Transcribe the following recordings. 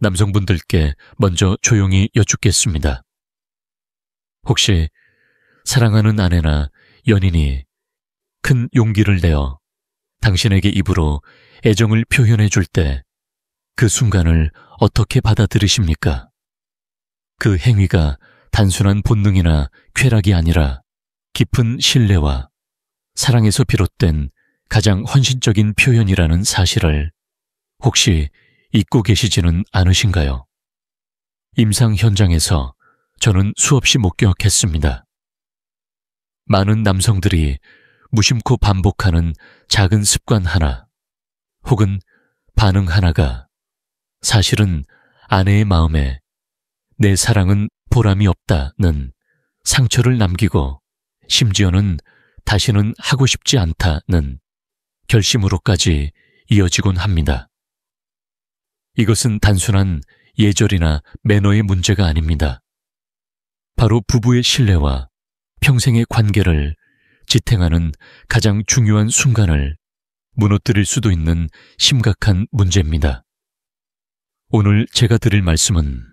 남성분들께 먼저 조용히 여쭙겠습니다. 혹시 사랑하는 아내나 연인이 큰 용기를 내어 당신에게 입으로 애정을 표현해 줄 때 그 순간을 어떻게 받아들이십니까? 그 행위가 단순한 본능이나 쾌락이 아니라 깊은 신뢰와 사랑에서 비롯된 가장 헌신적인 표현이라는 사실을 혹시 잊고 계시지는 않으신가요? 임상 현장에서 저는 수없이 목격했습니다. 많은 남성들이 무심코 반복하는 작은 습관 하나 혹은 반응 하나가 사실은 아내의 마음에 내 사랑은 보람이 없다는 상처를 남기고 심지어는 다시는 하고 싶지 않다는 결심으로까지 이어지곤 합니다. 이것은 단순한 예절이나 매너의 문제가 아닙니다. 바로 부부의 신뢰와 평생의 관계를 지탱하는 가장 중요한 순간을 무너뜨릴 수도 있는 심각한 문제입니다. 오늘 제가 드릴 말씀은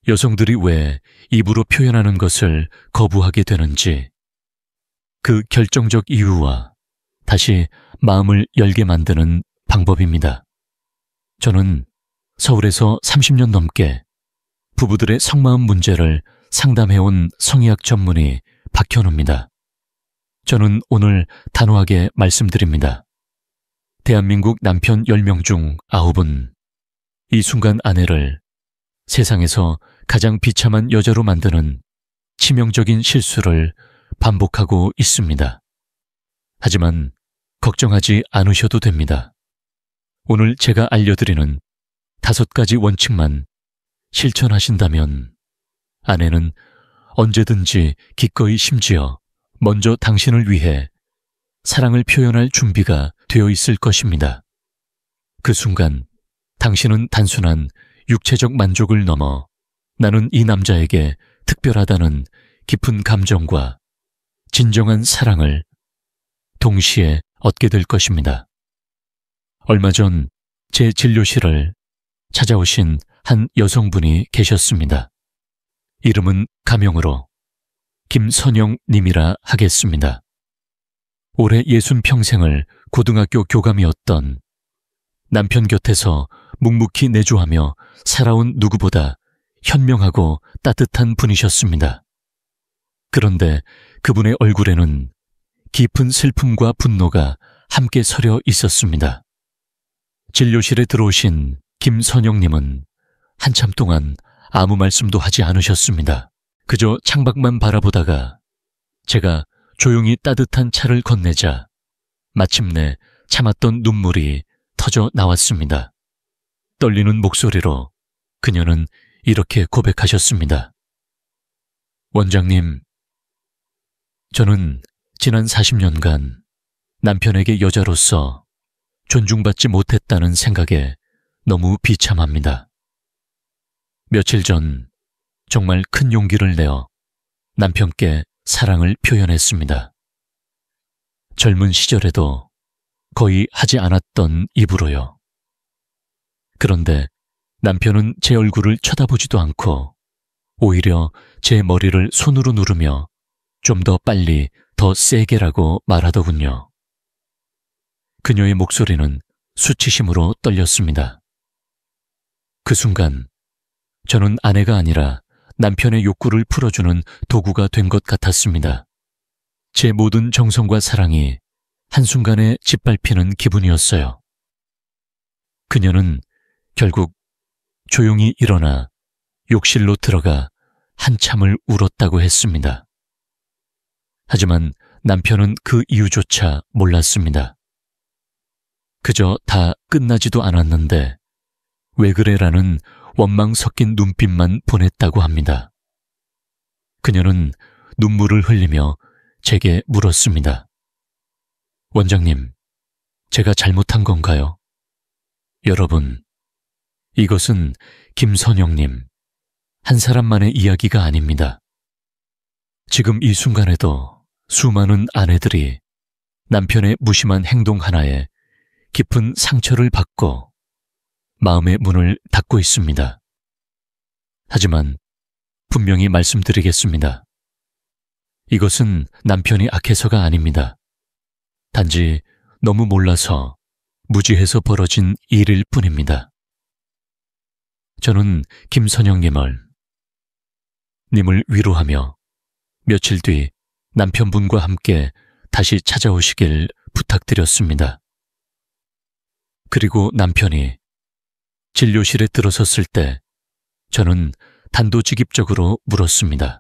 여성들이 왜 입으로 표현하는 것을 거부하게 되는지, 그 결정적 이유와 다시 마음을 열게 만드는 방법입니다. 저는 서울에서 30년 넘게 부부들의 속마음 문제를 상담해온 성의학 전문의 박현우입니다. 저는 오늘 단호하게 말씀드립니다. 대한민국 남편 10명 중 9은 이 순간 아내를 세상에서 가장 비참한 여자로 만드는 치명적인 실수를 반복하고 있습니다. 하지만 걱정하지 않으셔도 됩니다. 오늘 제가 알려드리는 5가지 원칙만 실천하신다면 아내는 언제든지 기꺼이 심지어 먼저 당신을 위해 사랑을 표현할 준비가 되어 있을 것입니다. 그 순간 당신은 단순한 육체적 만족을 넘어 나는 이 남자에게 특별하다는 깊은 감정과 진정한 사랑을 동시에 얻게 될 것입니다. 얼마 전 제 진료실을 찾아오신 한 여성분이 계셨습니다. 이름은 가명으로 김선영 님이라 하겠습니다. 올해 60평생을 고등학교 교감이었던 남편 곁에서 묵묵히 내조하며 살아온 누구보다 현명하고 따뜻한 분이셨습니다. 그런데 그분의 얼굴에는 깊은 슬픔과 분노가 함께 서려 있었습니다. 진료실에 들어오신 김선영님은 한참 동안 아무 말씀도 하지 않으셨습니다. 그저 창밖만 바라보다가 제가 조용히 따뜻한 차를 건네자 마침내 참았던 눈물이 터져 나왔습니다. 떨리는 목소리로 그녀는 이렇게 고백하셨습니다. 원장님, 저는 지난 40년간 남편에게 여자로서 존중받지 못했다는 생각에 너무 비참합니다. 며칠 전 정말 큰 용기를 내어 남편께 사랑을 표현했습니다. 젊은 시절에도 거의 하지 않았던 입으로요. 그런데 남편은 제 얼굴을 쳐다보지도 않고 오히려 제 머리를 손으로 누르며 좀 더 빨리, 더 세게라고 말하더군요. 그녀의 목소리는 수치심으로 떨렸습니다. 그 순간 저는 아내가 아니라 남편의 욕구를 풀어주는 도구가 된 것 같았습니다. 제 모든 정성과 사랑이 한순간에 짓밟히는 기분이었어요. 그녀는 결국 조용히 일어나 욕실로 들어가 한참을 울었다고 했습니다. 하지만 남편은 그 이유조차 몰랐습니다. 그저 다 끝나지도 않았는데 왜 그래라는 원망 섞인 눈빛만 보냈다고 합니다. 그녀는 눈물을 흘리며 제게 물었습니다. 원장님, 제가 잘못한 건가요? 여러분, 이것은 김선영님 한 사람만의 이야기가 아닙니다. 지금 이 순간에도 수많은 아내들이 남편의 무심한 행동 하나에 깊은 상처를 받고 마음의 문을 닫고 있습니다. 하지만 분명히 말씀드리겠습니다. 이것은 남편이 악해서가 아닙니다. 단지 너무 몰라서 무지해서 벌어진 일일 뿐입니다. 저는 김선영님을 위로하며 며칠 뒤 남편분과 함께 다시 찾아오시길 부탁드렸습니다. 그리고 남편이 진료실에 들어섰을 때 저는 단도직입적으로 물었습니다.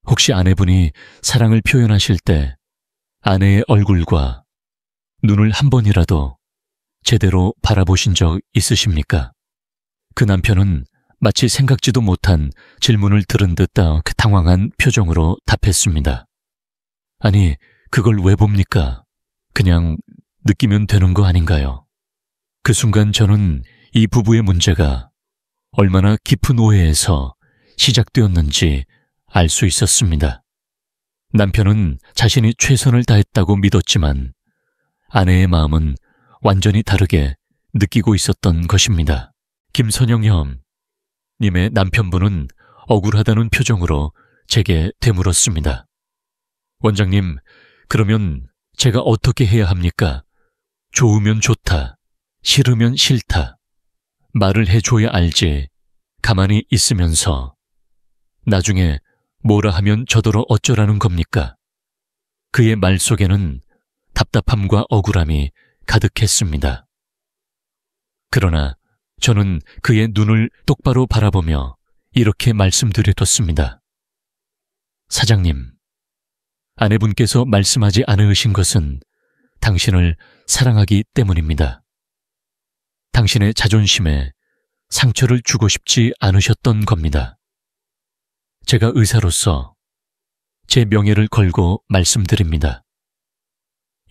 혹시 아내분이 사랑을 표현하실 때 아내의 얼굴과 눈을 한 번이라도 제대로 바라보신 적 있으십니까? 그 남편은 마치 생각지도 못한 질문을 들은 듯 당황한 표정으로 답했습니다. 아니, 그걸 왜 봅니까? 그냥 느끼면 되는 거 아닌가요? 그 순간 저는 이 부부의 문제가 얼마나 깊은 오해에서 시작되었는지 알 수 있었습니다. 남편은 자신이 최선을 다했다고 믿었지만 아내의 마음은 완전히 다르게 느끼고 있었던 것입니다. 김선영 님의 남편분은 억울하다는 표정으로 제게 되물었습니다. 원장님, 그러면 제가 어떻게 해야 합니까? 좋으면 좋다, 싫으면 싫다. 말을 해줘야 알지. 가만히 있으면서 나중에 뭐라 하면 저더러 어쩌라는 겁니까? 그의 말 속에는 답답함과 억울함이 가득했습니다. 그러나 저는 그의 눈을 똑바로 바라보며 이렇게 말씀드렸습니다. 사장님, 아내분께서 말씀하지 않으신 것은 당신을 사랑하기 때문입니다. 당신의 자존심에 상처를 주고 싶지 않으셨던 겁니다. 제가 의사로서 제 명예를 걸고 말씀드립니다.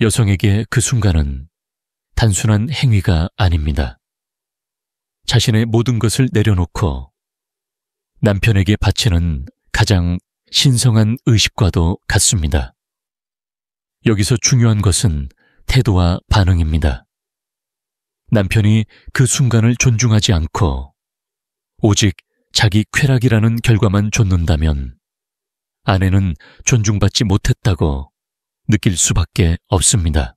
여성에게 그 순간은 단순한 행위가 아닙니다. 자신의 모든 것을 내려놓고 남편에게 바치는 가장 신성한 의식과도 같습니다. 여기서 중요한 것은 태도와 반응입니다. 남편이 그 순간을 존중하지 않고 오직 자기 쾌락이라는 결과만 좇는다면 아내는 존중받지 못했다고 느낄 수밖에 없습니다.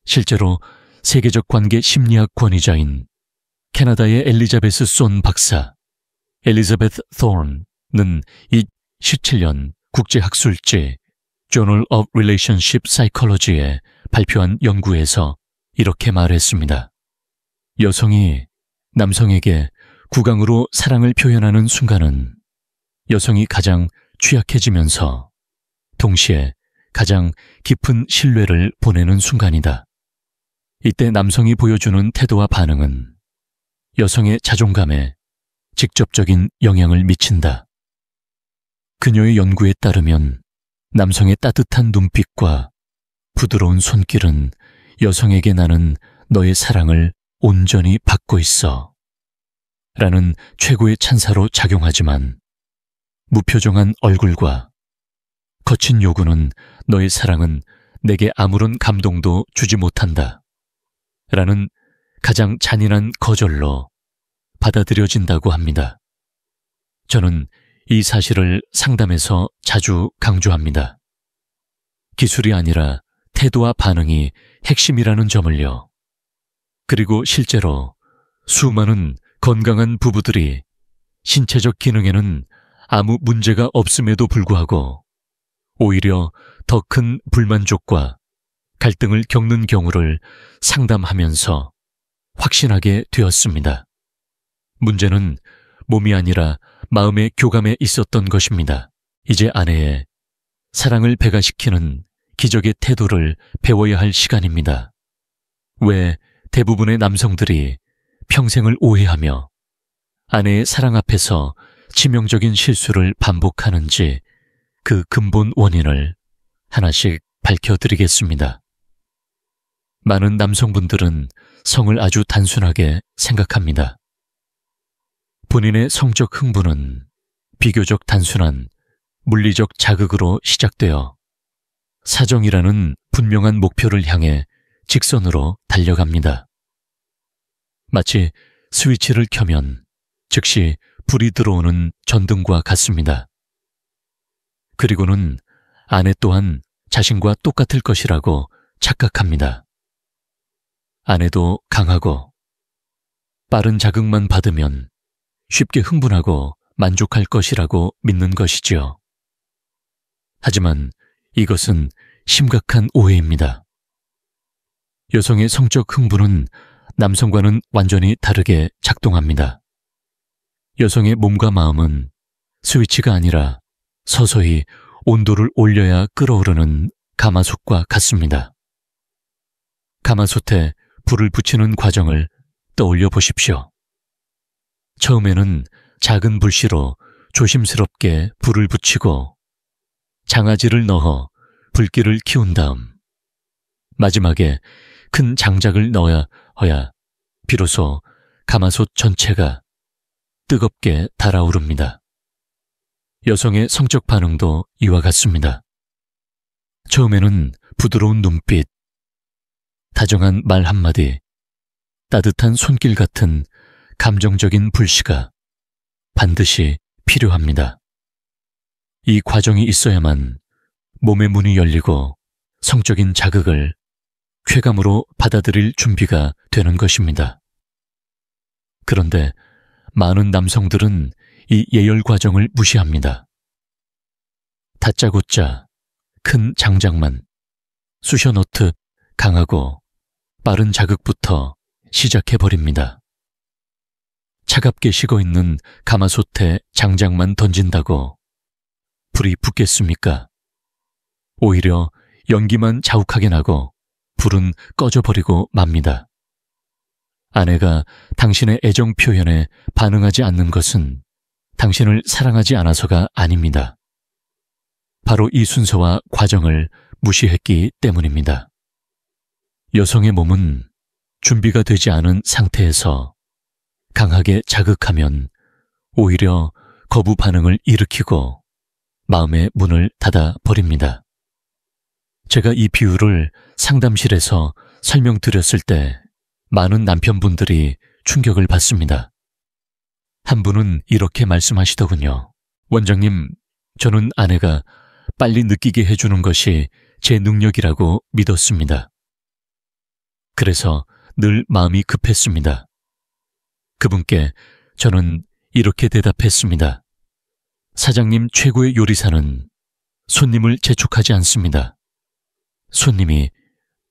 실제로 세계적 관계 심리학 권위자인 캐나다의 엘리자베스 손 박사, 엘리자베스 톤은 이 17년 국제학술지 Journal of Relationship Psychology에 발표한 연구에서 이렇게 말했습니다. 여성이 남성에게 구강으로 사랑을 표현하는 순간은 여성이 가장 취약해지면서 동시에 가장 깊은 신뢰를 보내는 순간이다. 이때 남성이 보여주는 태도와 반응은 여성의 자존감에 직접적인 영향을 미친다. 그녀의 연구에 따르면 남성의 따뜻한 눈빛과 부드러운 손길은 여성에게 나는 너의 사랑을 온전히 받고 있어 라는 최고의 찬사로 작용하지만 무표정한 얼굴과 거친 요구는 너의 사랑은 내게 아무런 감동도 주지 못한다 라는 가장 잔인한 거절로 받아들여진다고 합니다. 저는 이 사실을 상담에서 자주 강조합니다. 기술이 아니라 태도와 반응이 핵심이라는 점을요. 그리고 실제로 수많은 건강한 부부들이 신체적 기능에는 아무 문제가 없음에도 불구하고 오히려 더 큰 불만족과 갈등을 겪는 경우를 상담하면서 확신하게 되었습니다. 문제는 몸이 아니라 마음의 교감에 있었던 것입니다. 이제 아내의 사랑을 배가시키는 기적의 태도를 배워야 할 시간입니다. 왜 대부분의 남성들이 평생을 오해하며 아내의 사랑 앞에서 치명적인 실수를 반복하는지 그 근본 원인을 하나씩 밝혀드리겠습니다. 많은 남성분들은 성을 아주 단순하게 생각합니다. 본인의 성적 흥분은 비교적 단순한 물리적 자극으로 시작되어 사정이라는 분명한 목표를 향해 직선으로 달려갑니다. 마치 스위치를 켜면 즉시 불이 들어오는 전등과 같습니다. 그리고는 아내 또한 자신과 똑같을 것이라고 착각합니다. 아내도 강하고 빠른 자극만 받으면 쉽게 흥분하고 만족할 것이라고 믿는 것이지요. 하지만 이것은 심각한 오해입니다. 여성의 성적 흥분은 남성과는 완전히 다르게 작동합니다. 여성의 몸과 마음은 스위치가 아니라 서서히 온도를 올려야 끓어오르는 가마솥과 같습니다. 가마솥에 불을 붙이는 과정을 떠올려 보십시오. 처음에는 작은 불씨로 조심스럽게 불을 붙이고 장아지를 넣어 불길을 키운 다음 마지막에 큰 장작을 넣어야 비로소 가마솥 전체가 뜨겁게 달아오릅니다. 여성의 성적 반응도 이와 같습니다. 처음에는 부드러운 눈빛, 다정한 말 한마디, 따뜻한 손길 같은 감정적인 불씨가 반드시 필요합니다. 이 과정이 있어야만 몸의 문이 열리고 성적인 자극을 쾌감으로 받아들일 준비가 되는 것입니다. 그런데 많은 남성들은 이 예열 과정을 무시합니다. 다짜고짜 큰 장작만 쑤셔넣듯 강하고 빠른 자극부터 시작해버립니다. 차갑게 식어있는 가마솥에 장작만 던진다고 불이 붙겠습니까? 오히려 연기만 자욱하게 나고 불은 꺼져버리고 맙니다. 아내가 당신의 애정 표현에 반응하지 않는 것은 당신을 사랑하지 않아서가 아닙니다. 바로 이 순서와 과정을 무시했기 때문입니다. 여성의 몸은 준비가 되지 않은 상태에서 강하게 자극하면 오히려 거부 반응을 일으키고 마음의 문을 닫아 버립니다. 제가 이 비유를 상담실에서 설명드렸을 때 많은 남편분들이 충격을 받습니다. 한 분은 이렇게 말씀하시더군요. 원장님, 저는 아내가 빨리 느끼게 해주는 것이 제 능력이라고 믿었습니다. 그래서 늘 마음이 급했습니다. 그분께 저는 이렇게 대답했습니다. 사장님 최고의 요리사는 손님을 재촉하지 않습니다. 손님이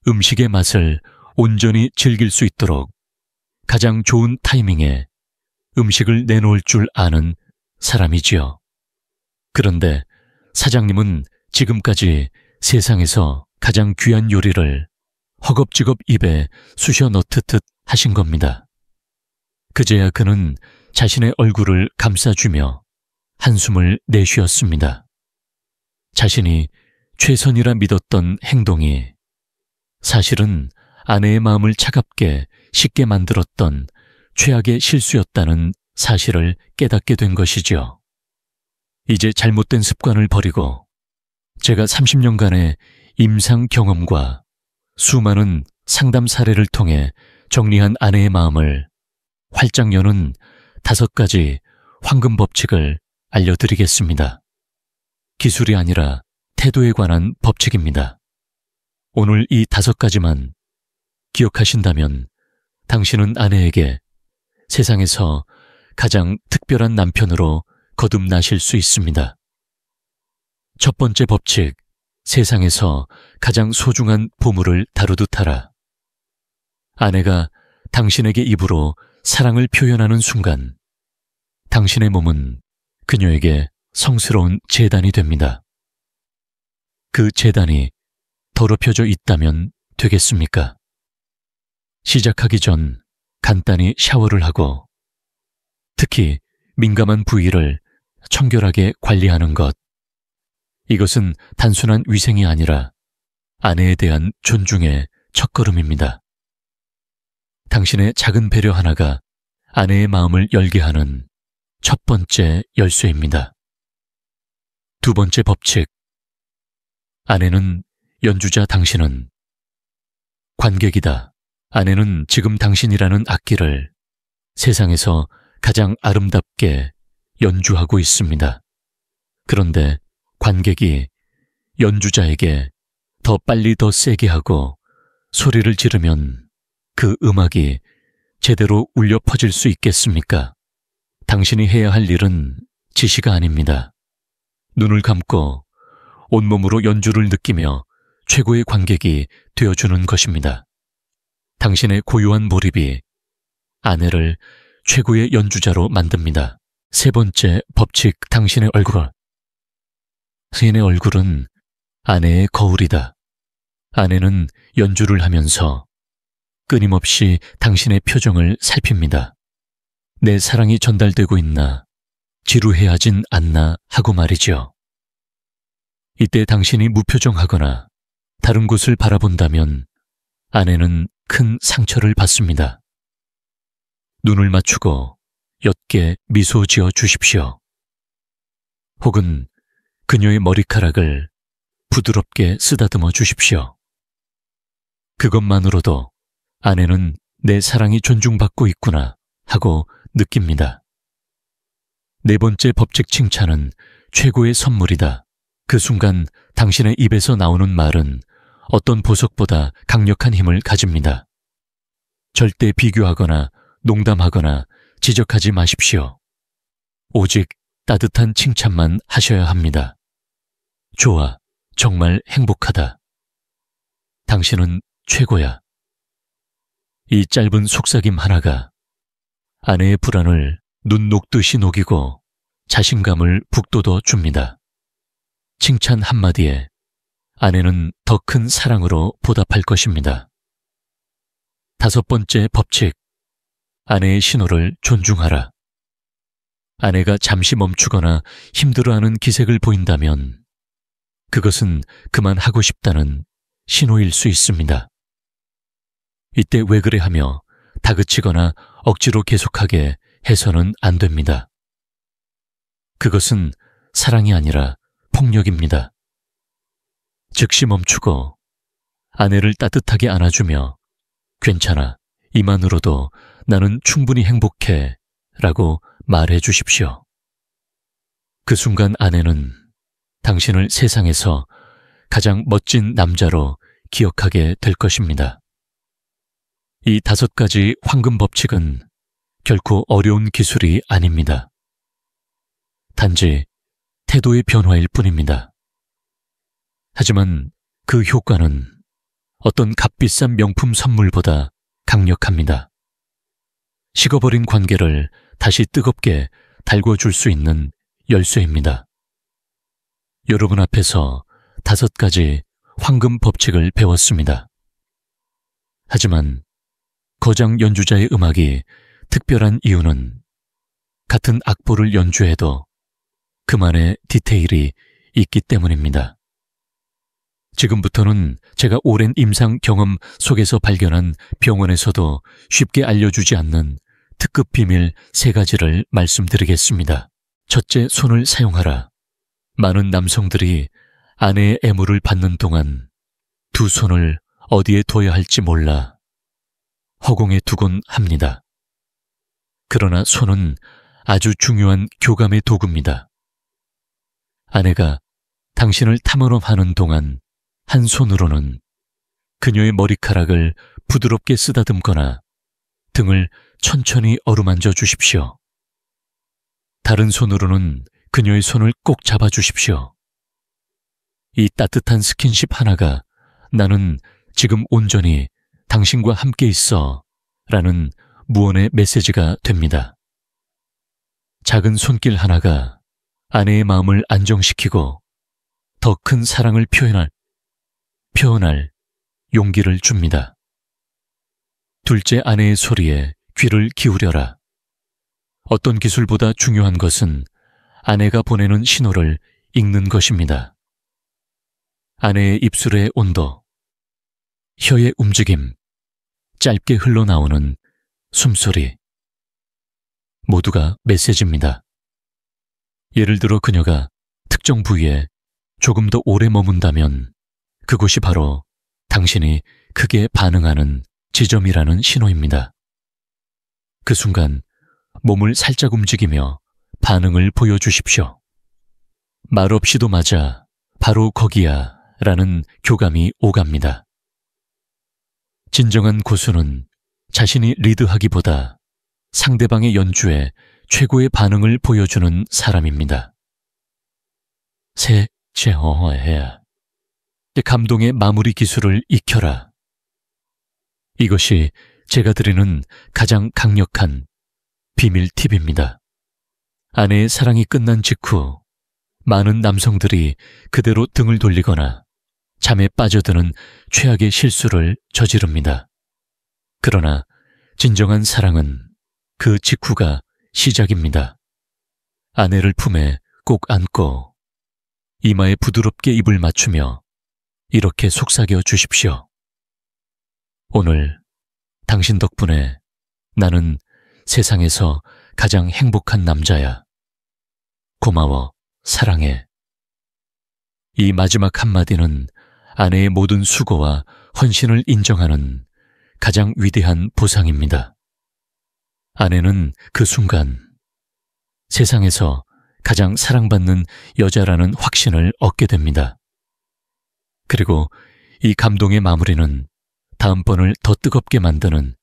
음식의 맛을 온전히 즐길 수 있도록 가장 좋은 타이밍에 음식을 내놓을 줄 아는 사람이지요. 그런데 사장님은 지금까지 세상에서 가장 귀한 요리를 허겁지겁 입에 쑤셔 넣듯 하신 겁니다. 그제야 그는 자신의 얼굴을 감싸주며 한숨을 내쉬었습니다. 자신이 최선이라 믿었던 행동이 사실은 아내의 마음을 차갑게 식게 만들었던 최악의 실수였다는 사실을 깨닫게 된 것이지요. 이제 잘못된 습관을 버리고 제가 30년간의 임상 경험과 수많은 상담 사례를 통해 정리한 아내의 마음을 활짝 여는 5가지 황금 법칙을 알려드리겠습니다. 기술이 아니라 태도에 관한 법칙입니다. 오늘 이 5가지만 기억하신다면 당신은 아내에게 세상에서 가장 특별한 남편으로 거듭나실 수 있습니다. 첫 번째 법칙, 세상에서 가장 소중한 보물을 다루듯 하라. 아내가 당신에게 입으로 사랑을 표현하는 순간 당신의 몸은 그녀에게 성스러운 제단이 됩니다. 그 제단이 더럽혀져 있다면 되겠습니까? 시작하기 전 간단히 샤워를 하고 특히 민감한 부위를 청결하게 관리하는 것. 이것은 단순한 위생이 아니라 아내에 대한 존중의 첫걸음입니다. 당신의 작은 배려 하나가 아내의 마음을 열게 하는 첫 번째 열쇠입니다. 두 번째 법칙. 아내는 연주자, 당신은 관객이다. 아내는 지금 당신이라는 악기를 세상에서 가장 아름답게 연주하고 있습니다. 그런데 관객이 연주자에게 더 빨리 더 세게 하고 소리를 지르면 그 음악이 제대로 울려 퍼질 수 있겠습니까? 당신이 해야 할 일은 지시가 아닙니다. 눈을 감고 온몸으로 연주를 느끼며 최고의 관객이 되어주는 것입니다. 당신의 고요한 몰입이 아내를 최고의 연주자로 만듭니다. 세 번째 법칙, 당신의 얼굴. 시인의 얼굴은 아내의 거울이다. 아내는 연주를 하면서 끊임없이 당신의 표정을 살핍니다. 내 사랑이 전달되고 있나, 지루해하진 않나 하고 말이죠. 이때 당신이 무표정하거나 다른 곳을 바라본다면 아내는 큰 상처를 받습니다. 눈을 맞추고 옅게 미소 지어 주십시오. 혹은 그녀의 머리카락을 부드럽게 쓰다듬어 주십시오. 그것만으로도 아내는 내 사랑이 존중받고 있구나 하고 느낍니다. 네 번째 법칙, 칭찬은 최고의 선물이다. 그 순간 당신의 입에서 나오는 말은 어떤 보석보다 강력한 힘을 가집니다. 절대 비교하거나 농담하거나 지적하지 마십시오. 오직 따뜻한 칭찬만 하셔야 합니다. 좋아, 정말 행복하다. 당신은 최고야. 이 짧은 속삭임 하나가 아내의 불안을 눈 녹듯이 녹이고 자신감을 북돋워 줍니다. 칭찬 한마디에 아내는 더 큰 사랑으로 보답할 것입니다. 다섯 번째 법칙, 아내의 신호를 존중하라. 아내가 잠시 멈추거나 힘들어하는 기색을 보인다면 그것은 그만하고 싶다는 신호일 수 있습니다. 이때 왜 그래 하며 다그치거나 억지로 계속하게 해서는 안 됩니다. 그것은 사랑이 아니라 폭력입니다. 즉시 멈추고 아내를 따뜻하게 안아주며 괜찮아, 이만으로도 나는 충분히 행복해 라고 말해 주십시오. 그 순간 아내는 당신을 세상에서 가장 멋진 남자로 기억하게 될 것입니다. 이 5가지 황금 법칙은 결코 어려운 기술이 아닙니다. 단지 태도의 변화일 뿐입니다. 하지만 그 효과는 어떤 값비싼 명품 선물보다 강력합니다. 식어버린 관계를 다시 뜨겁게 달궈줄 수 있는 열쇠입니다. 여러분 앞에서 5가지 황금 법칙을 배웠습니다. 하지만 거장 연주자의 음악이 특별한 이유는 같은 악보를 연주해도 그만의 디테일이 있기 때문입니다. 지금부터는 제가 오랜 임상 경험 속에서 발견한 병원에서도 쉽게 알려주지 않는 특급 비밀 3가지를 말씀드리겠습니다. 첫째, 손을 사용하라. 많은 남성들이 아내의 애무를 받는 동안 두 손을 어디에 둬야 할지 몰라 허공에 두곤 합니다. 그러나 손은 아주 중요한 교감의 도구입니다. 아내가 당신을 탐험하는 동안 한 손으로는 그녀의 머리카락을 부드럽게 쓰다듬거나 등을 천천히 어루만져 주십시오. 다른 손으로는 그녀의 손을 꼭 잡아주십시오. 이 따뜻한 스킨십 하나가 나는 지금 온전히 당신과 함께 있어 라는 무언의 메시지가 됩니다. 작은 손길 하나가 아내의 마음을 안정시키고 더 큰 사랑을 표현할 용기를 줍니다. 둘째, 아내의 소리에 귀를 기울여라. 어떤 기술보다 중요한 것은 아내가 보내는 신호를 읽는 것입니다. 아내의 입술의 온도, 혀의 움직임, 짧게 흘러나오는 숨소리, 모두가 메시지입니다. 예를 들어 그녀가 특정 부위에 조금 더 오래 머문다면 그곳이 바로 당신이 크게 반응하는 지점이라는 신호입니다. 그 순간 몸을 살짝 움직이며 반응을 보여주십시오. 말없이도 맞아 바로 거기야 라는 교감이 오갑니다. 진정한 고수는 자신이 리드하기보다 상대방의 연주에 최고의 반응을 보여주는 사람입니다. 제어해야 감동의 마무리 기술을 익혀라. 이것이 제가 드리는 가장 강력한 비밀 팁입니다. 아내의 사랑이 끝난 직후 많은 남성들이 그대로 등을 돌리거나 잠에 빠져드는 최악의 실수를 저지릅니다. 그러나 진정한 사랑은 그 직후가 시작입니다. 아내를 품에 꼭 안고 이마에 부드럽게 입을 맞추며 이렇게 속삭여 주십시오. 오늘 당신 덕분에 나는 세상에서 가장 행복한 남자야. 고마워, 사랑해. 이 마지막 한마디는 아내의 모든 수고와 헌신을 인정하는 가장 위대한 보상입니다. 아내는 그 순간 세상에서 가장 사랑받는 여자라는 확신을 얻게 됩니다. 그리고 이 감동의 마무리는 다음번을 더 뜨겁게 만드는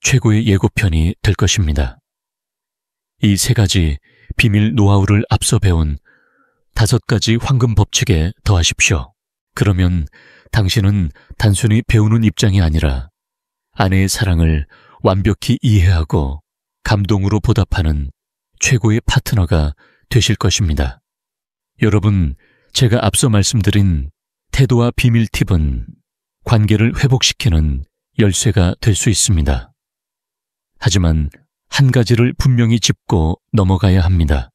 최고의 예고편이 될 것입니다. 이 3가지 비밀 노하우를 앞서 배운 5가지 황금 법칙에 더하십시오. 그러면 당신은 단순히 배우는 입장이 아니라 아내의 사랑을 완벽히 이해하고 감동으로 보답하는 최고의 파트너가 되실 것입니다. 여러분, 제가 앞서 말씀드린 태도와 비밀 팁은 관계를 회복시키는 열쇠가 될 수 있습니다. 하지만 한 가지를 분명히 짚고 넘어가야 합니다.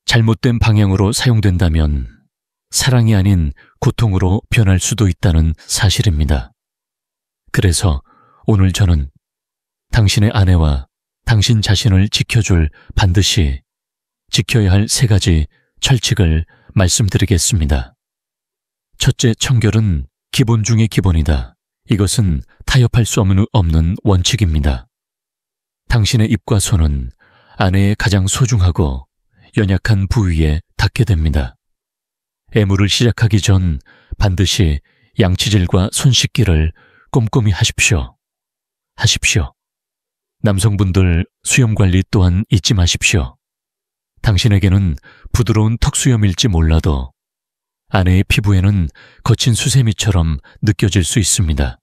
잘못된 방향으로 사용된다면 사랑이 아닌 고통으로 변할 수도 있다는 사실입니다. 그래서 오늘 저는 당신의 아내와 당신 자신을 지켜줄 반드시 지켜야 할 3가지 철칙을 말씀드리겠습니다. 첫째, 청결은 기본 중의 기본이다. 이것은 타협할 수 없는 원칙입니다. 당신의 입과 손은 아내의 가장 소중하고 연약한 부위에 닿게 됩니다. 애무를 시작하기 전 반드시 양치질과 손 씻기를 꼼꼼히 하십시오. 남성분들 수염 관리 또한 잊지 마십시오. 당신에게는 부드러운 턱수염일지 몰라도 아내의 피부에는 거친 수세미처럼 느껴질 수 있습니다.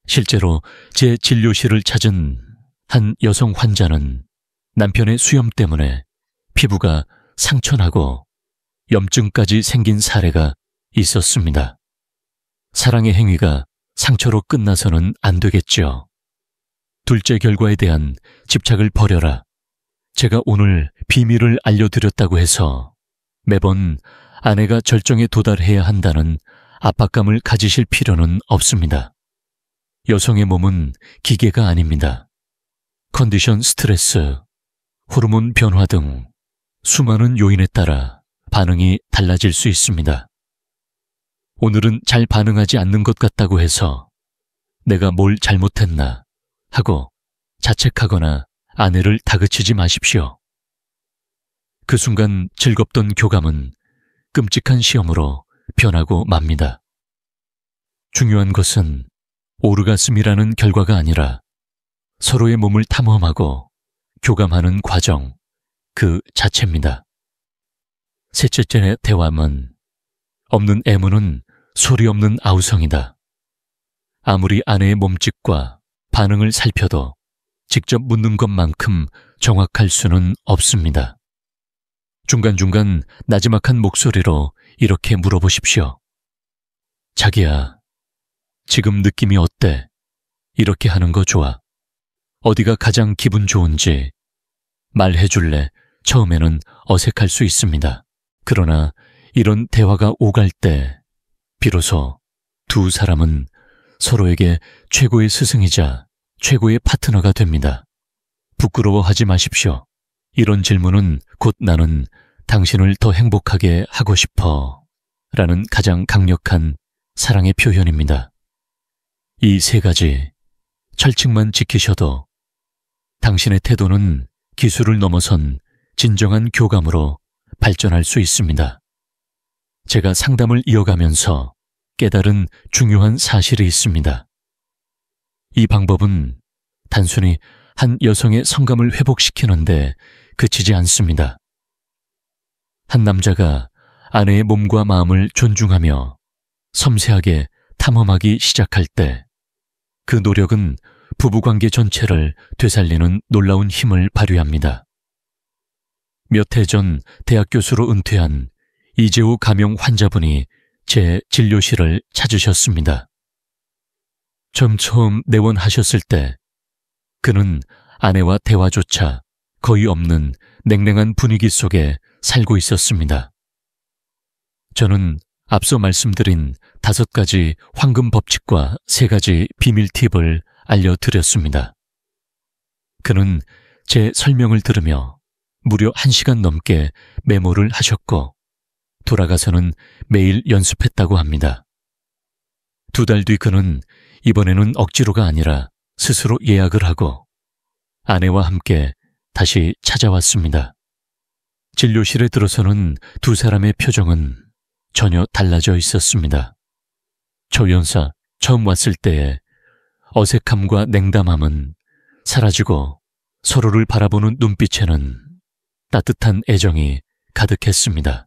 실제로 제 진료실을 찾은 한 여성 환자는 남편의 수염 때문에 피부가 상처나고 염증까지 생긴 사례가 있었습니다. 사랑의 행위가 상처로 끝나서는 안 되겠죠. 둘째 결과에 대한 집착을 버려라. 제가 오늘 비밀을 알려드렸다고 해서 매번 아내가 절정에 도달해야 한다는 압박감을 가지실 필요는 없습니다. 여성의 몸은 기계가 아닙니다. 컨디션, 스트레스, 호르몬 변화 등 수많은 요인에 따라 반응이 달라질 수 있습니다. 오늘은 잘 반응하지 않는 것 같다고 해서 내가 뭘 잘못했나 하고 자책하거나 아내를 다그치지 마십시오. 그 순간 즐겁던 교감은 끔찍한 시험으로 변하고 맙니다. 중요한 것은 오르가슴이라는 결과가 아니라 서로의 몸을 탐험하고 교감하는 과정 그 자체입니다. 셋째째 대화문. 없는 애무는 소리 없는 아우성이다. 아무리 아내의 몸짓과 반응을 살펴도 직접 묻는 것만큼 정확할 수는 없습니다. 중간중간 나지막한 목소리로 이렇게 물어보십시오. 자기야, 지금 느낌이 어때? 이렇게 하는 거 좋아. 어디가 가장 기분 좋은지 말해줄래? 처음에는 어색할 수 있습니다. 그러나 이런 대화가 오갈 때 비로소 두 사람은 서로에게 최고의 스승이자 최고의 파트너가 됩니다. 부끄러워하지 마십시오. 이런 질문은 곧 나는 당신을 더 행복하게 하고 싶어 라는 가장 강력한 사랑의 표현입니다. 이 3가지 철칙만 지키셔도 당신의 태도는 기술을 넘어선 진정한 교감으로 발전할 수 있습니다. 제가 상담을 이어가면서 깨달은 중요한 사실이 있습니다. 이 방법은 단순히 한 여성의 성감을 회복시키는데 그치지 않습니다. 한 남자가 아내의 몸과 마음을 존중하며 섬세하게 탐험하기 시작할 때 그 노력은 부부관계 전체를 되살리는 놀라운 힘을 발휘합니다. 몇 해 전 대학 교수로 은퇴한 이재호 가명 환자분이 제 진료실을 찾으셨습니다. 처음 내원하셨을 때 그는 아내와 대화조차 거의 없는 냉랭한 분위기 속에 살고 있었습니다. 저는 앞서 말씀드린 5가지 황금 법칙과 3가지 비밀 팁을 알려드렸습니다. 그는 제 설명을 들으며 무려 1시간 넘게 메모를 하셨고 돌아가서는 매일 연습했다고 합니다. 2달 뒤 그는 이번에는 억지로가 아니라 스스로 예약을 하고 아내와 함께 다시 찾아왔습니다. 진료실에 들어서는 2 사람의 표정은 전혀 달라져 있었습니다. 조 연사 처음 왔을 때의 어색함과 냉담함은 사라지고 서로를 바라보는 눈빛에는 따뜻한 애정이 가득했습니다.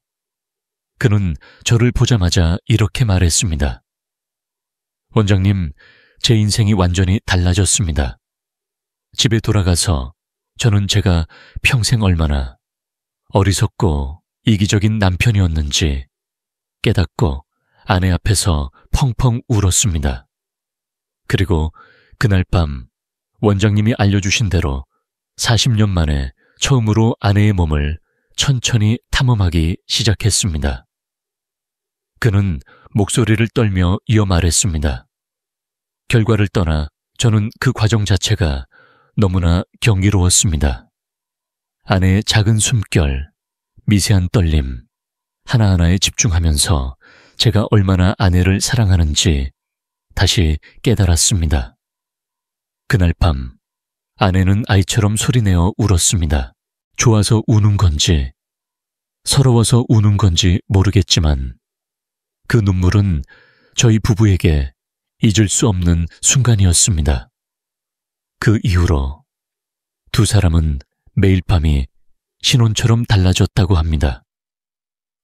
그는 저를 보자마자 이렇게 말했습니다. 원장님, 제 인생이 완전히 달라졌습니다. 집에 돌아가서 저는 제가 평생 얼마나 어리석고 이기적인 남편이었는지 깨닫고 아내 앞에서 펑펑 울었습니다. 그리고 그날 밤 원장님이 알려주신 대로 40년 만에 처음으로 아내의 몸을 천천히 탐험하기 시작했습니다. 그는 목소리를 떨며 이어 말했습니다. 결과를 떠나 저는 그 과정 자체가 너무나 경이로웠습니다. 아내의 작은 숨결, 미세한 떨림, 하나하나에 집중하면서 제가 얼마나 아내를 사랑하는지 다시 깨달았습니다. 그날 밤 아내는 아이처럼 소리내어 울었습니다. 좋아서 우는 건지 서러워서 우는 건지 모르겠지만 그 눈물은 저희 부부에게 잊을 수 없는 순간이었습니다. 그 이후로 2 사람은 매일 밤이 신혼처럼 달라졌다고 합니다.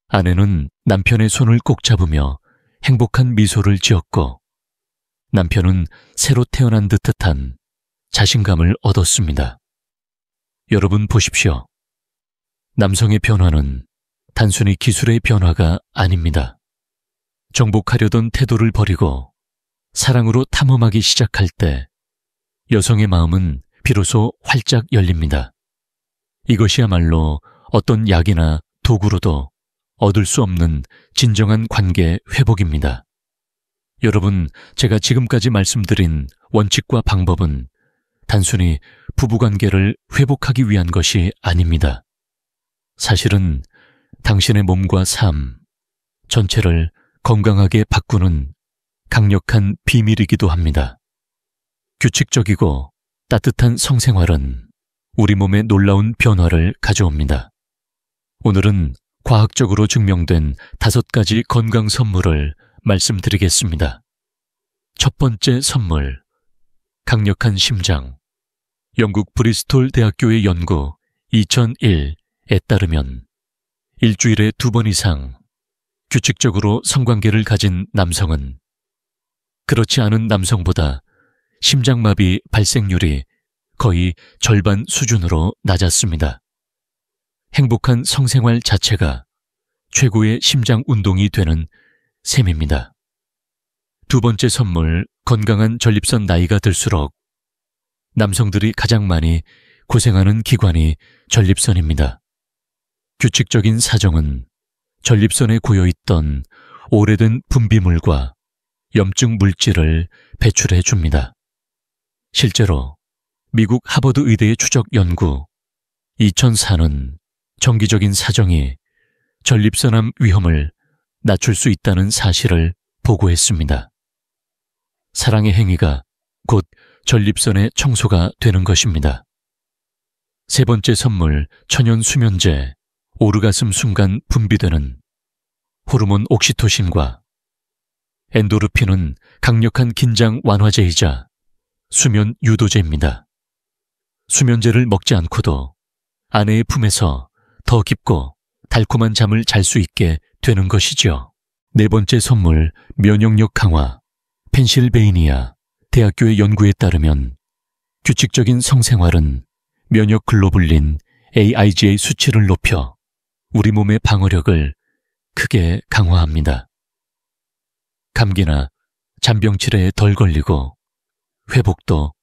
아내는 남편의 손을 꼭 잡으며 행복한 미소를 지었고 남편은 새로 태어난 듯한 자신감을 얻었습니다. 여러분 보십시오. 남성의 변화는 단순히 기술의 변화가 아닙니다. 정복하려던 태도를 버리고 사랑으로 탐험하기 시작할 때 여성의 마음은 비로소 활짝 열립니다. 이것이야말로 어떤 약이나 도구로도 얻을 수 없는 진정한 관계 회복입니다. 여러분, 제가 지금까지 말씀드린 원칙과 방법은 단순히 부부관계를 회복하기 위한 것이 아닙니다. 사실은 당신의 몸과 삶 전체를 건강하게 바꾸는 강력한 비밀이기도 합니다. 규칙적이고 따뜻한 성생활은 우리 몸에 놀라운 변화를 가져옵니다. 오늘은 과학적으로 증명된 5가지 건강 선물을 말씀드리겠습니다. 첫 번째 선물, 강력한 심장. 영국 브리스톨 대학교의 연구 2001에 따르면 일주일에 2번 이상 규칙적으로 성관계를 가진 남성은 그렇지 않은 남성보다 심장마비 발생률이 거의 절반 수준으로 낮았습니다. 행복한 성생활 자체가 최고의 심장 운동이 되는 셈입니다. 2 번째 선물, 건강한 전립선. 나이가 들수록 남성들이 가장 많이 고생하는 기관이 전립선입니다. 규칙적인 사정은 전립선에 고여있던 오래된 분비물과 염증 물질을 배출해 줍니다. 실제로 미국 하버드 의대의 추적 연구 2004는 정기적인 사정이 전립선암 위험을 낮출 수 있다는 사실을 보고했습니다. 사랑의 행위가 곧 전립선의 청소가 되는 것입니다. 세 번째 선물, 천연 수면제, 오르가슴 순간 분비되는 호르몬 옥시토신과 엔도르핀은 강력한 긴장 완화제이자 수면 유도제입니다. 수면제를 먹지 않고도 아내의 품에서 더 깊고 달콤한 잠을 잘 수 있게 되는 것이죠. 네 번째 선물, 면역력 강화. 펜실베이니아 대학교의 연구에 따르면 규칙적인 성생활은 면역 글로불린 AIGA 수치를 높여 우리 몸의 방어력을 크게 강화합니다. 감기나 잔병 치레에 덜 걸리고 회복도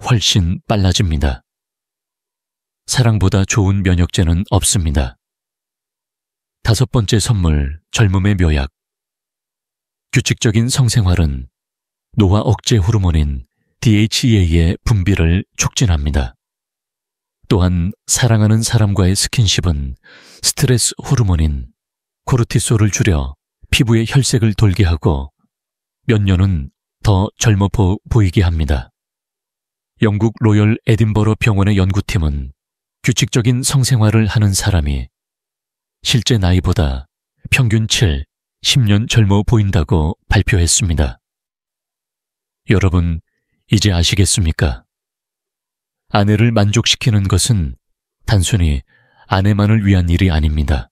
훨씬 빨라집니다. 사랑보다 좋은 면역제는 없습니다. 다섯 번째 선물, 젊음의 묘약. 규칙적인 성생활은 노화 억제 호르몬인 DHEA의 분비를 촉진합니다. 또한 사랑하는 사람과의 스킨십은 스트레스 호르몬인 코르티솔을 줄여 피부의 혈색을 돌게 하고 몇 년은 더 젊어 보이게 합니다. 영국 로열 에딘버러 병원의 연구팀은 규칙적인 성생활을 하는 사람이 실제 나이보다 평균 10년 젊어 보인다고 발표했습니다. 여러분, 이제 아시겠습니까? 아내를 만족시키는 것은 단순히 아내만을 위한 일이 아닙니다.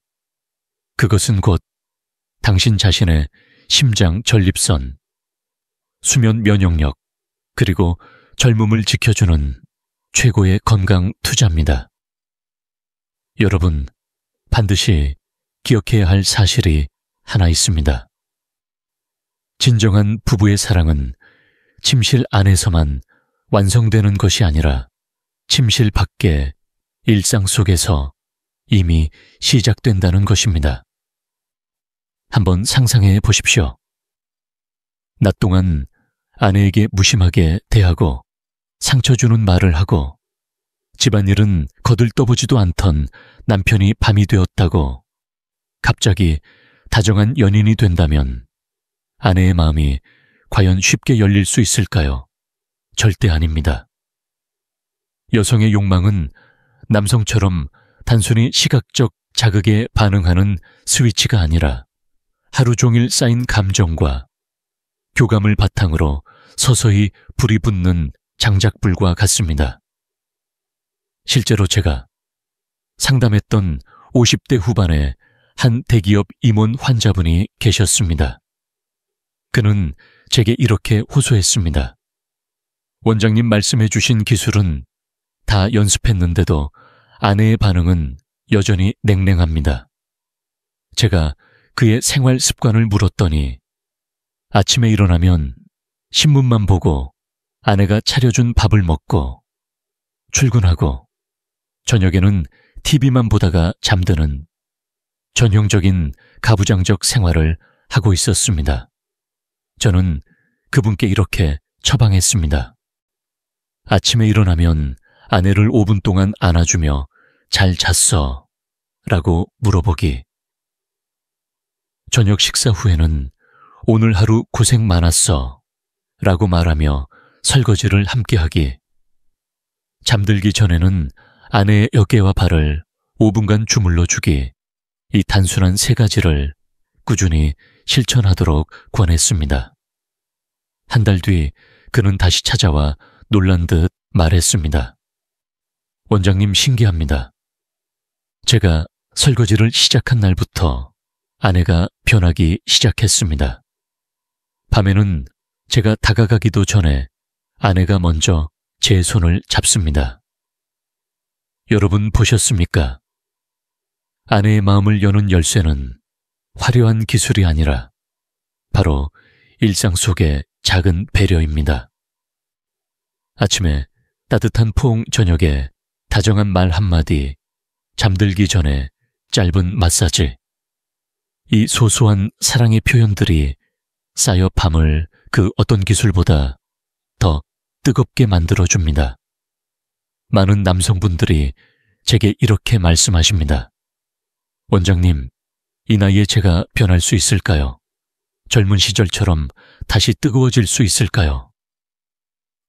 그것은 곧 당신 자신의 심장 전립선, 수면 면역력, 그리고 젊음을 지켜주는 최고의 건강 투자입니다. 여러분, 반드시 기억해야 할 사실이 하나 있습니다. 진정한 부부의 사랑은 침실 안에서만 완성되는 것이 아니라 침실 밖의 일상 속에서 이미 시작된다는 것입니다. 한번 상상해 보십시오. 낮 동안 아내에게 무심하게 대하고 상처 주는 말을 하고 집안일은 거들떠보지도 않던 남편이 밤이 되었다고 갑자기 다정한 연인이 된다면 아내의 마음이 과연 쉽게 열릴 수 있을까요? 절대 아닙니다. 여성의 욕망은 남성처럼 단순히 시각적 자극에 반응하는 스위치가 아니라 하루 종일 쌓인 감정과 교감을 바탕으로 서서히 불이 붙는 장작불과 같습니다. 실제로 제가 상담했던 50대 후반의 한 대기업 임원 환자분이 계셨습니다. 그는 제게 이렇게 호소했습니다. 원장님 말씀해 주신 기술은 다 연습했는데도 아내의 반응은 여전히 냉랭합니다. 제가 그의 생활 습관을 물었더니 아침에 일어나면 신문만 보고 아내가 차려준 밥을 먹고 출근하고 저녁에는 TV만 보다가 잠드는 전형적인 가부장적 생활을 하고 있었습니다. 저는 그분께 이렇게 처방했습니다. 아침에 일어나면 아내를 5분 동안 안아주며 잘 잤어? 라고 물어보기. 저녁 식사 후에는 오늘 하루 고생 많았어 라고 말하며 설거지를 함께하기. 잠들기 전에는 아내의 어깨와 발을 5분간 주물러 주기. 이 단순한 세 가지를 꾸준히 실천하도록 권했습니다. 한 달 뒤 그는 다시 찾아와 놀란 듯 말했습니다. 원장님 신기합니다. 제가 설거지를 시작한 날부터 아내가 변하기 시작했습니다. 밤에는 제가 다가가기도 전에 아내가 먼저 제 손을 잡습니다. 여러분 보셨습니까? 아내의 마음을 여는 열쇠는 화려한 기술이 아니라 바로 일상 속의 작은 배려입니다. 아침에 따뜻한 포옹, 저녁에 다정한 말 한마디, 잠들기 전에 짧은 마사지. 이 소소한 사랑의 표현들이 쌓여 밤을 그 어떤 기술보다 더 뜨겁게 만들어줍니다. 많은 남성분들이 제게 이렇게 말씀하십니다. 원장님, 이 나이에 제가 변할 수 있을까요? 젊은 시절처럼 다시 뜨거워질 수 있을까요?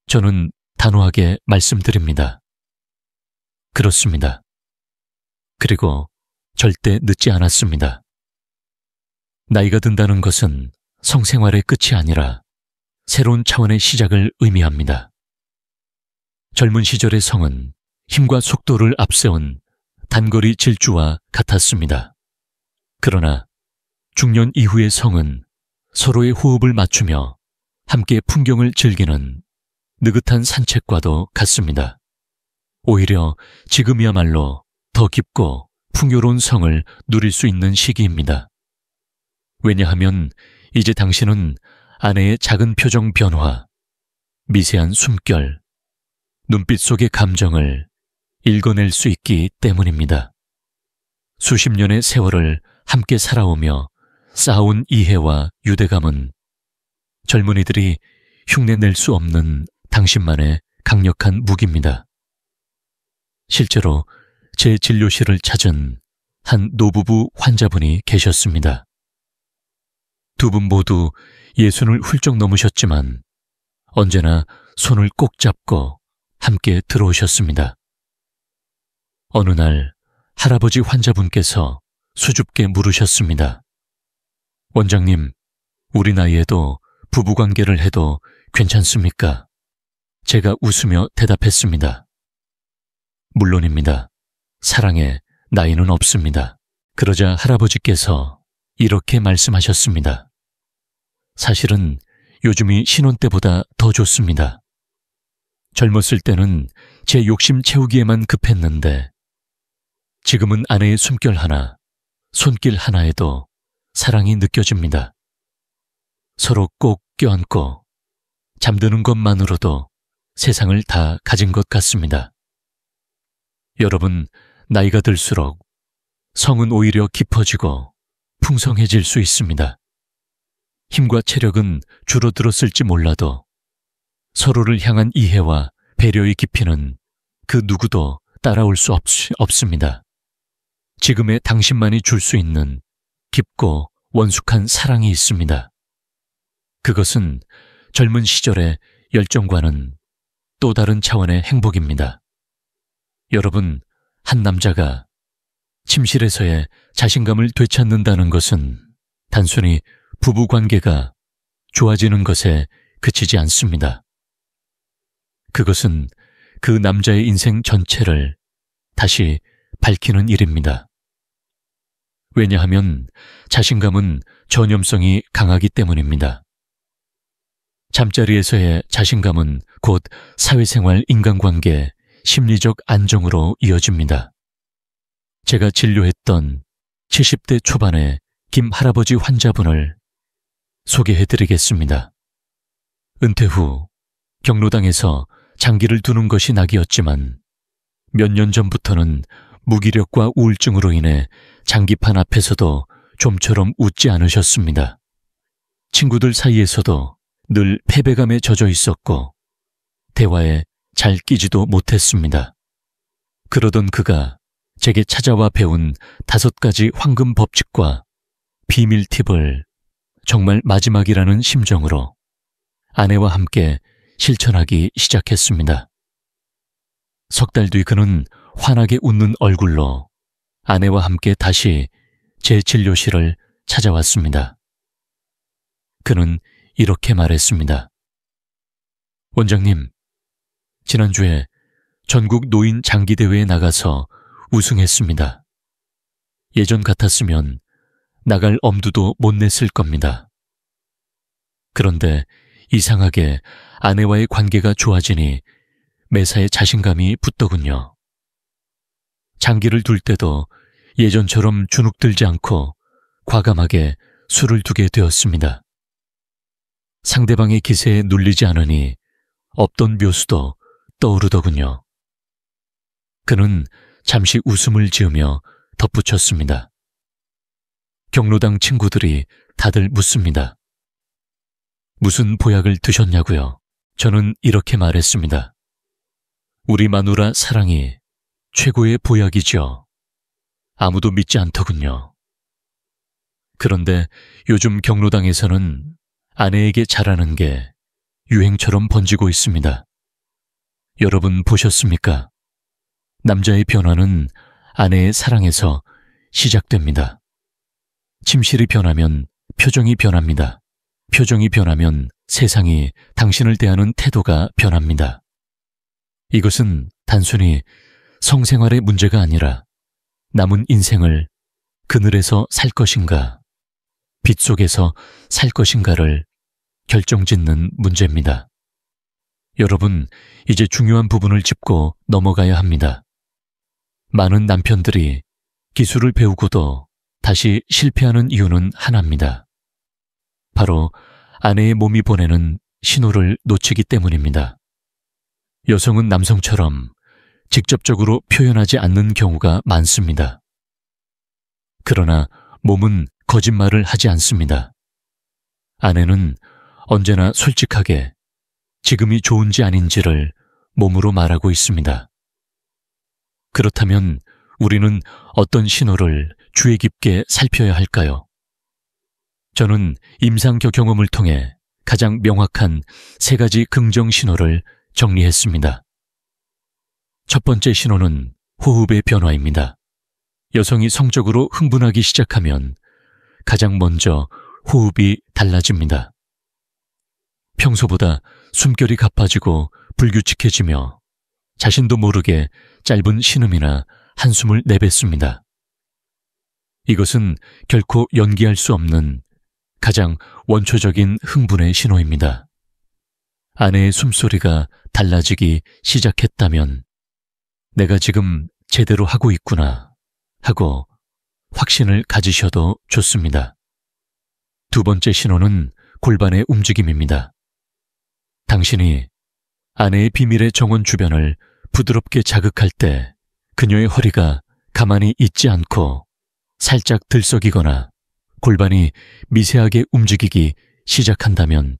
저는 단호하게 말씀드립니다. 그렇습니다. 그리고 절대 늦지 않았습니다. 나이가 든다는 것은 성생활의 끝이 아니라 새로운 차원의 시작을 의미합니다. 젊은 시절의 성은 힘과 속도를 앞세운 단거리 질주와 같았습니다. 그러나 중년 이후의 성은 서로의 호흡을 맞추며 함께 풍경을 즐기는 느긋한 산책과도 같습니다. 오히려 지금이야말로 더 깊고 풍요로운 성을 누릴 수 있는 시기입니다. 왜냐하면 이제 당신은 아내의 작은 표정 변화, 미세한 숨결, 눈빛 속의 감정을 읽어낼 수 있기 때문입니다. 수십 년의 세월을 함께 살아오며 쌓아온 이해와 유대감은 젊은이들이 흉내낼 수 없는 당신만의 강력한 무기입니다. 실제로 제 진료실을 찾은 한 노부부 환자분이 계셨습니다. 두 분 모두 60을 훌쩍 넘으셨지만 언제나 손을 꼭 잡고 함께 들어오셨습니다. 어느 날 할아버지 환자분께서 수줍게 물으셨습니다. 원장님, 우리 나이에도 부부관계를 해도 괜찮습니까? 제가 웃으며 대답했습니다. 물론입니다. 사랑에 나이는 없습니다. 그러자 할아버지께서 이렇게 말씀하셨습니다. 사실은 요즘이 신혼 때보다 더 좋습니다. 젊었을 때는 제 욕심 채우기에만 급했는데 지금은 아내의 숨결 하나, 손길 하나에도 사랑이 느껴집니다. 서로 꼭 껴안고 잠드는 것만으로도 세상을 다 가진 것 같습니다. 여러분, 나이가 들수록 성은 오히려 깊어지고 풍성해질 수 있습니다. 힘과 체력은 줄어들었을지 몰라도 서로를 향한 이해와 배려의 깊이는 그 누구도 따라올 수 없습니다. 지금의 당신만이 줄 수 있는 깊고 원숙한 사랑이 있습니다. 그것은 젊은 시절의 열정과는 또 다른 차원의 행복입니다. 여러분, 한 남자가 침실에서의 자신감을 되찾는다는 것은 단순히 부부관계가 좋아지는 것에 그치지 않습니다. 그것은 그 남자의 인생 전체를 다시 밝히는 일입니다. 왜냐하면 자신감은 전염성이 강하기 때문입니다. 잠자리에서의 자신감은 곧 사회생활 인간관계, 심리적 안정으로 이어집니다. 제가 진료했던 70대 초반의 김 할아버지 환자분을 소개해드리겠습니다. 은퇴 후 경로당에서 장기를 두는 것이 낙이었지만 몇 년 전부터는 무기력과 우울증으로 인해 장기판 앞에서도 좀처럼 웃지 않으셨습니다. 친구들 사이에서도 늘 패배감에 젖어 있었고 대화에 잘 끼지도 못했습니다. 그러던 그가 제게 찾아와 배운 5가지 황금 법칙과 비밀 팁을 정말 마지막이라는 심정으로 아내와 함께 실천하기 시작했습니다. 석 달 뒤 그는 환하게 웃는 얼굴로 아내와 함께 다시 제 진료실을 찾아왔습니다. 그는 이렇게 말했습니다. 원장님, 지난주에 전국 노인 장기대회에 나가서 우승했습니다. 예전 같았으면 나갈 엄두도 못 냈을 겁니다. 그런데 이상하게 아내와의 관계가 좋아지니 매사에 자신감이 붙더군요. 장기를 둘 때도 예전처럼 주눅들지 않고 과감하게 술을 두게 되었습니다. 상대방의 기세에 눌리지 않으니 없던 묘수도 떠오르더군요. 그는 잠시 웃음을 지으며 덧붙였습니다. 경로당 친구들이 다들 묻습니다. 무슨 보약을 드셨냐고요? 저는 이렇게 말했습니다. 우리 마누라 사랑이 최고의 보약이죠. 아무도 믿지 않더군요. 그런데 요즘 경로당에서는 아내에게 잘하는 게 유행처럼 번지고 있습니다. 여러분 보셨습니까? 남자의 변화는 아내의 사랑에서 시작됩니다. 침실이 변하면 표정이 변합니다. 표정이 변하면 세상이 당신을 대하는 태도가 변합니다. 이것은 단순히 성생활의 문제가 아니라 남은 인생을 그늘에서 살 것인가, 빛 속에서 살 것인가를 결정짓는 문제입니다. 여러분, 이제 중요한 부분을 짚고 넘어가야 합니다. 많은 남편들이 기술을 배우고도 다시 실패하는 이유는 하나입니다. 바로 아내의 몸이 보내는 신호를 놓치기 때문입니다. 여성은 남성처럼 직접적으로 표현하지 않는 경우가 많습니다. 그러나 몸은 거짓말을 하지 않습니다. 아내는 언제나 솔직하게 지금이 좋은지 아닌지를 몸으로 말하고 있습니다. 그렇다면 우리는 어떤 신호를 주의 깊게 살펴야 할까요? 저는 임상교 경험을 통해 가장 명확한 3가지 긍정 신호를 정리했습니다. 첫 번째 신호는 호흡의 변화입니다. 여성이 성적으로 흥분하기 시작하면 가장 먼저 호흡이 달라집니다. 평소보다 숨결이 가빠지고 불규칙해지며 자신도 모르게 짧은 신음이나 한숨을 내뱉습니다. 이것은 결코 연기할 수 없는 가장 원초적인 흥분의 신호입니다. 아내의 숨소리가 달라지기 시작했다면 내가 지금 제대로 하고 있구나 하고 확신을 가지셔도 좋습니다. 두 번째 신호는 골반의 움직임입니다. 당신이 아내의 비밀의 정원 주변을 부드럽게 자극할 때 그녀의 허리가 가만히 있지 않고 살짝 들썩이거나 골반이 미세하게 움직이기 시작한다면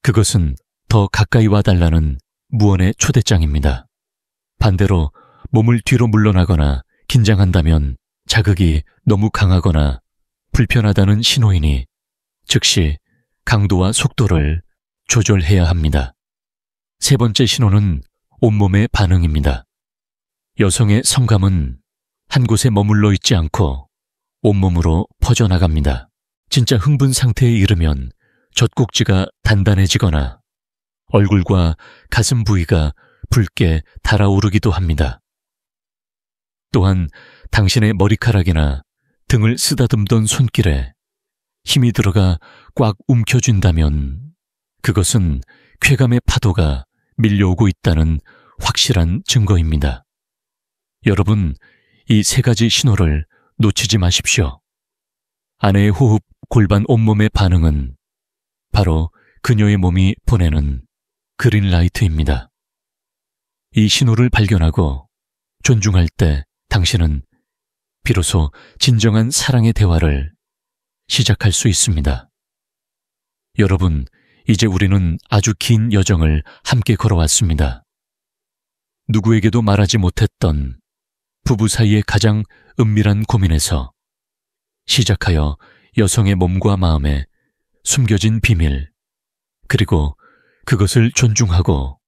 그것은 더 가까이 와달라는 무언의 초대장입니다. 반대로 몸을 뒤로 물러나거나 긴장한다면 자극이 너무 강하거나 불편하다는 신호이니 즉시 강도와 속도를 조절해야 합니다. 세 번째 신호는 온몸의 반응입니다. 여성의 성감은 한 곳에 머물러 있지 않고 온몸으로 퍼져나갑니다. 진짜 흥분 상태에 이르면 젖꼭지가 단단해지거나 얼굴과 가슴 부위가 붉게 달아오르기도 합니다. 또한 당신의 머리카락이나 등을 쓰다듬던 손길에 힘이 들어가 꽉 움켜쥔다면 그것은 쾌감의 파도가 밀려오고 있다는 확실한 증거입니다. 여러분, 이 3가지 신호를 놓치지 마십시오. 아내의 호흡, 골반, 온몸의 반응은 바로 그녀의 몸이 보내는 그린라이트입니다. 이 신호를 발견하고 존중할 때 당신은 비로소 진정한 사랑의 대화를 시작할 수 있습니다. 여러분, 이제 우리는 아주 긴 여정을 함께 걸어왔습니다. 누구에게도 말하지 못했던 부부 사이의 가장 은밀한 고민에서 시작하여 여성의 몸과 마음에 숨겨진 비밀, 그리고 그것을 존중하고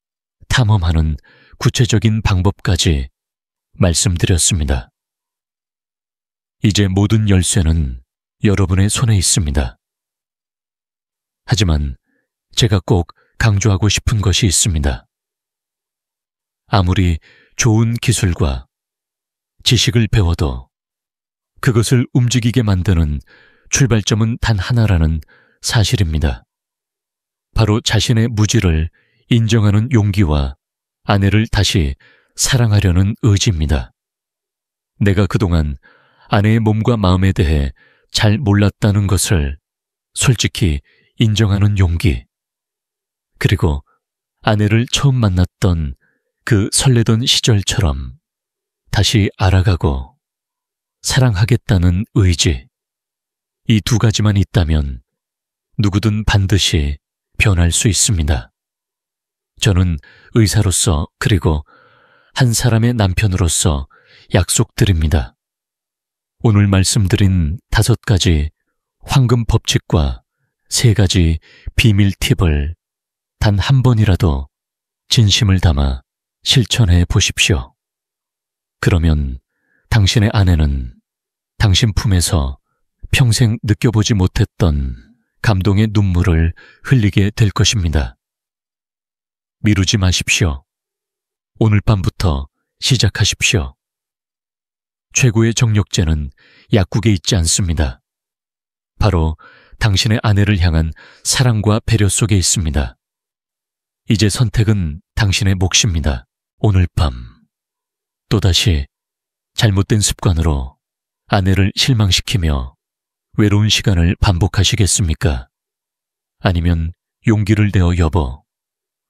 탐험하는 구체적인 방법까지 말씀드렸습니다. 이제 모든 열쇠는 여러분의 손에 있습니다. 하지만 제가 꼭 강조하고 싶은 것이 있습니다. 아무리 좋은 기술과 지식을 배워도 그것을 움직이게 만드는 출발점은 단 하나라는 사실입니다. 바로 자신의 무지를 인정하는 용기와 아내를 다시 사랑하려는 의지입니다. 내가 그동안 아내의 몸과 마음에 대해 잘 몰랐다는 것을 솔직히 인정하는 용기, 그리고 아내를 처음 만났던 그 설레던 시절처럼 다시 알아가고 사랑하겠다는 의지, 이 2가지만 있다면 누구든 반드시 변할 수 있습니다. 저는 의사로서 그리고 한 사람의 남편으로서 약속드립니다. 오늘 말씀드린 5가지 황금 법칙과 3가지 비밀 팁을 단 한 번이라도 진심을 담아 실천해 보십시오. 그러면 당신의 아내는 당신 품에서 평생 느껴보지 못했던 감동의 눈물을 흘리게 될 것입니다. 미루지 마십시오. 오늘 밤부터 시작하십시오. 최고의 정력제는 약국에 있지 않습니다. 바로 당신의 아내를 향한 사랑과 배려 속에 있습니다. 이제 선택은 당신의 몫입니다. 오늘 밤 또다시 잘못된 습관으로 아내를 실망시키며 외로운 시간을 반복하시겠습니까? 아니면 용기를 내어 여보,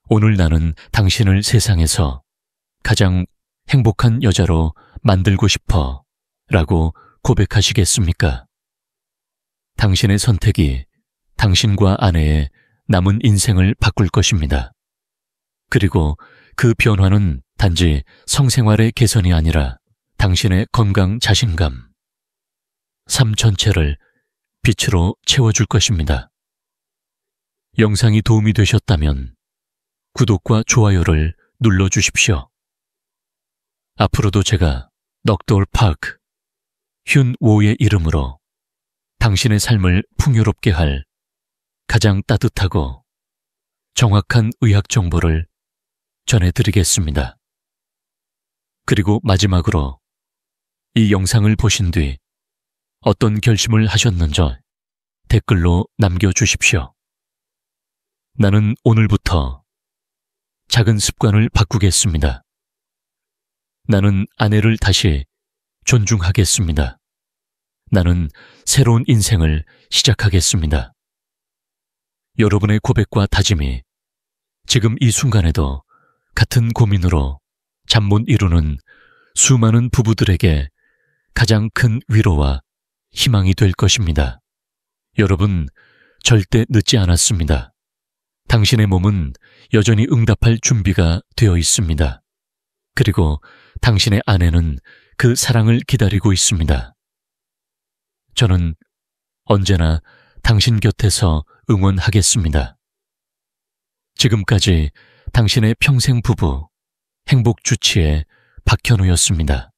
오늘 나는 당신을 세상에서 가장 행복한 여자로 만들고 싶어 라고 고백하시겠습니까? 당신의 선택이 당신과 아내의 남은 인생을 바꿀 것입니다. 그리고 그 변화는 단지 성생활의 개선이 아니라 당신의 건강, 자신감, 삶 전체를 빛으로 채워줄 것입니다. 영상이 도움이 되셨다면 구독과 좋아요를 눌러주십시오. 앞으로도 제가 넋돌 파크, 휴5의 이름으로 당신의 삶을 풍요롭게 할 가장 따뜻하고 정확한 의학 정보를 전해드리겠습니다. 그리고 마지막으로 이 영상을 보신 뒤 어떤 결심을 하셨는지 댓글로 남겨주십시오. 나는 오늘부터 작은 습관을 바꾸겠습니다. 나는 아내를 다시 존중하겠습니다. 나는 새로운 인생을 시작하겠습니다. 여러분의 고백과 다짐이 지금 이 순간에도 같은 고민으로 잠 못 이루는 수많은 부부들에게 가장 큰 위로와 희망이 될 것입니다. 여러분, 절대 늦지 않았습니다. 당신의 몸은 여전히 응답할 준비가 되어 있습니다. 그리고 당신의 아내는 그 사랑을 기다리고 있습니다. 저는 언제나 당신 곁에서 응원하겠습니다. 지금까지 당신의 평생 부부 행복주치의 박현우였습니다.